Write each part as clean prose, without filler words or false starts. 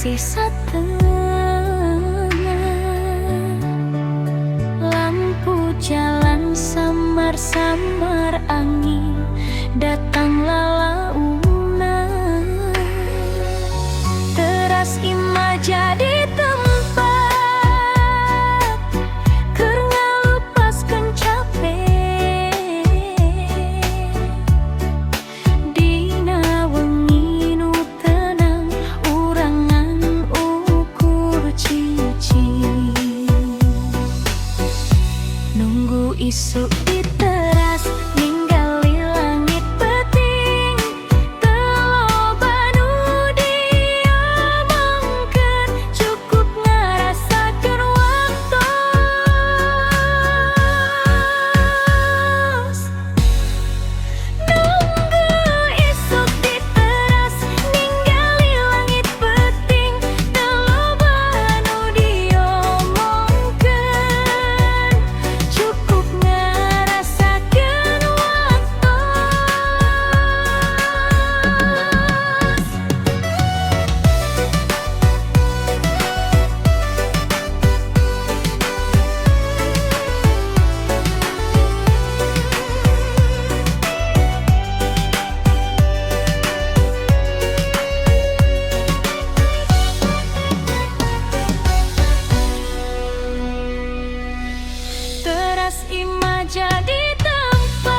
masih setengah. Lampu jalan samar-samar, angin datang lalaunan. Teras imah jadi tempat keur ngalupaskeun capek. Dina wengi nu tenang, urangan ukur cicing. Nunggu isuk di teras, ningali langit peuting. Teloba nu diomongkeun, cukup ngarasakeun waktos. Nunggu isuk di teras, ningali langit peuting. Teloba nu diomongkeun, cukup ngarasakeun waktos. Teras imah jadi tempat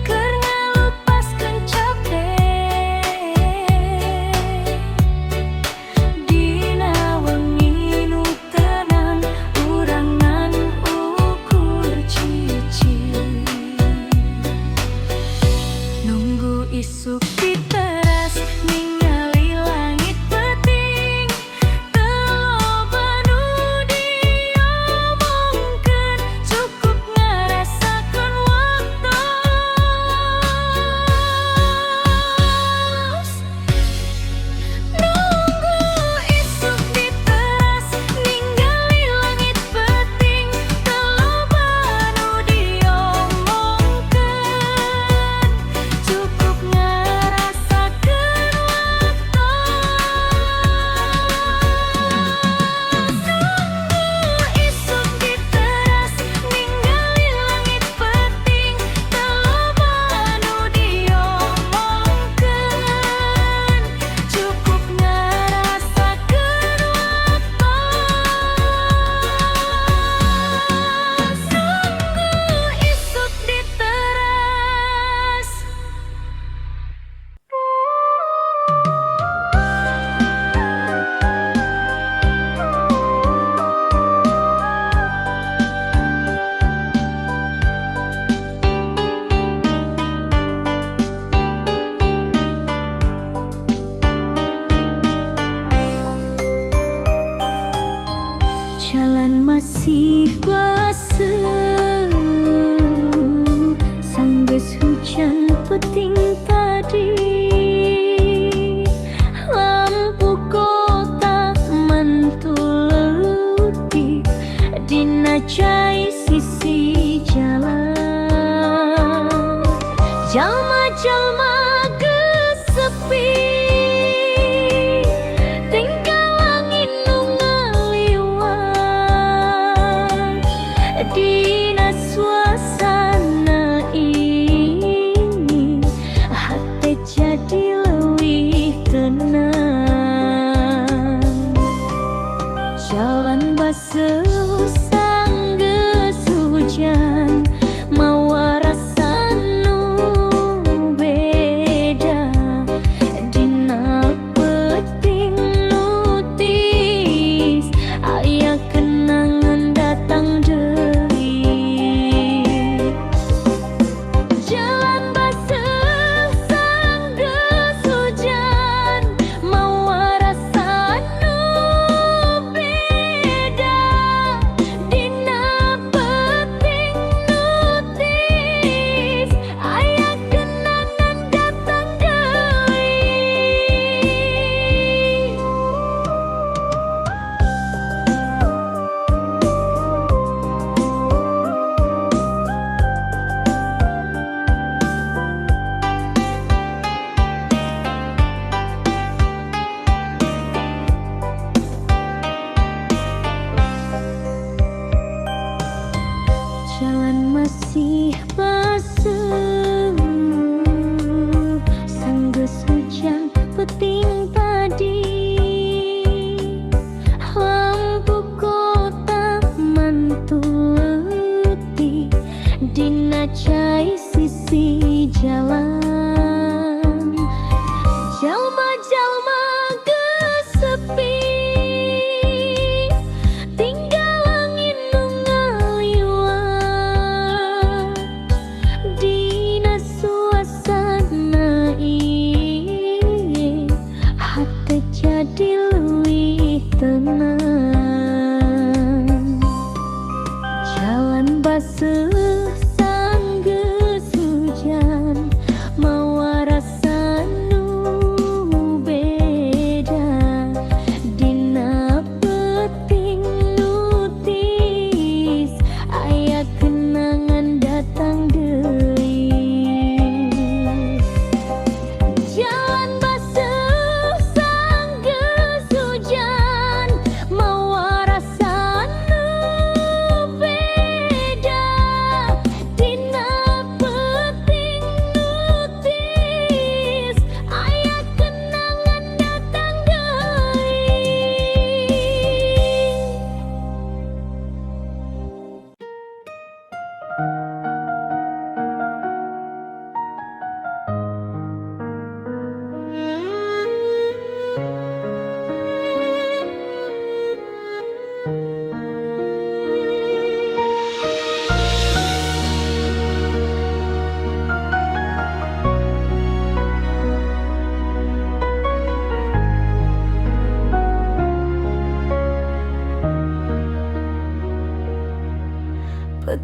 keur ngalupaskeun capek. Dina wengi nu tenang, urangan ukur cicing. Nunggu isuk di teras, ningali langit peuting. Teloba nu diomongkeun, cukup ngarasakeun waktos. Nunggu isuk di teras, ningali langit peuting. Teloba nu diomongkeun, cukup ngarasakeun waktos. Nunggu isuk di teras, ningali langit peuting. Teloba nu diomongkeun, cukup ngarasakeun waktos. Nunggu isuk di teras. Jalan masih basah, sanggeus hujan peting tadi. Lampu kota mantul leutik dina cai sisi jalan. Jalma-jalma geus sepi, tingkah langit nu ngaliwat. Dina suasana ini, hati jadi leuwih tenang. Jalan baseuh sanggeus hujan, mawa rasa nu beda.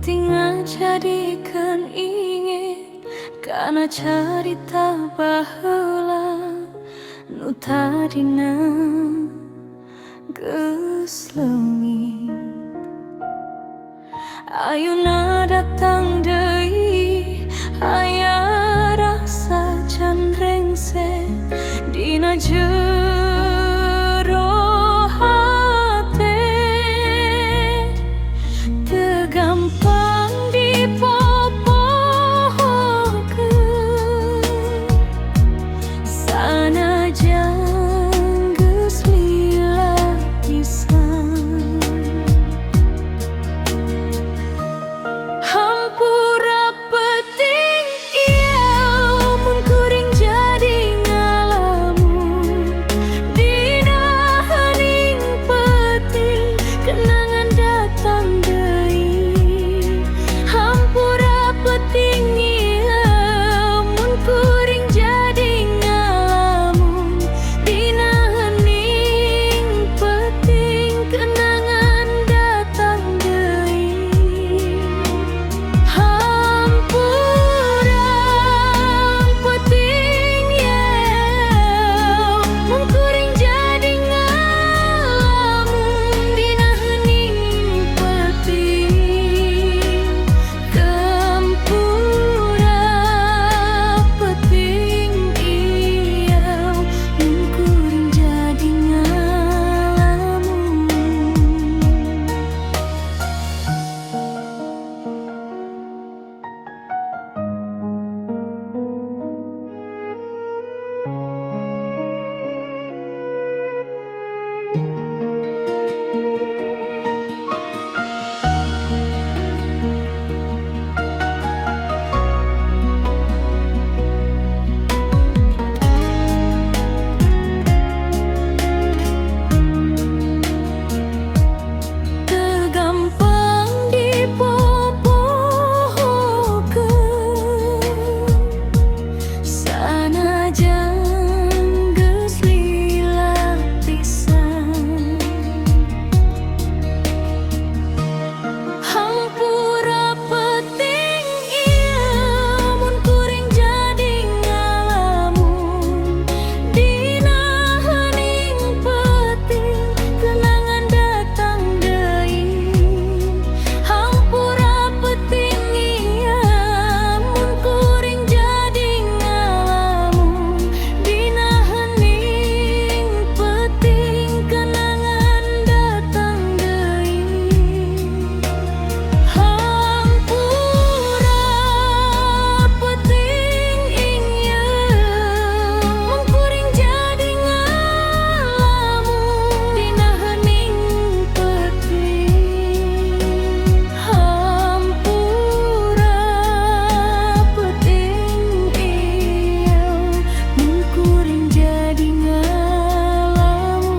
Peting jadikan ingin karena cerita baheula nu tadina geus leungit. Ayeuna datang deui aya rasa can rengse dina jero hate. Teu gampang dipopohkeun sanajan geus lila pisan. Hampura peting ieu mun kuring jadi ngalamun dina hening peting kenangan datang deui. Hampura peting ieu mun kuring jadi ngalamun dina hening peting kenangan datang deui. Hampura peting ieu mun kuring jadi ngalamun dina hening peting. Hampura peting ieu mun kuring jadi ngalamun. Teu gampang dipopohkeun sanajan geus lila pisan. Hampura peting ieu mun kuring jadi ngalamun dina hening peting kenangan datang deui. Hampura peting ieu mun kuring jadi ngalamun dina hening peting kenangan datang deui. Hampura peting ieu mun kuring jadi ngalamun dina hening peting. Hampura peting ieu mun kuring jadi ngalamun.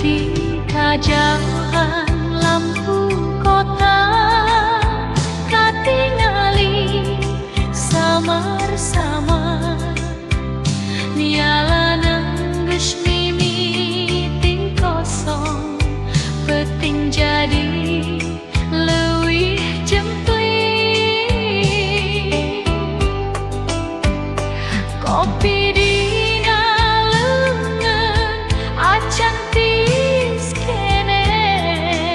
Di kajauhan lampu kota katingali samar-samar niala geus mimiti kosong peting jadi leuwih jempling. Kopi dina leungeun acan tis keneh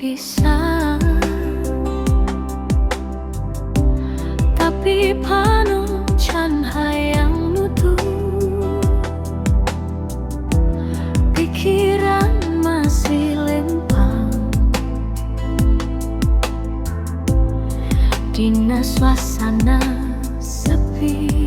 berpisah, tapi panucan hayang nutup, pikiran masih lempang dina suasana sepi.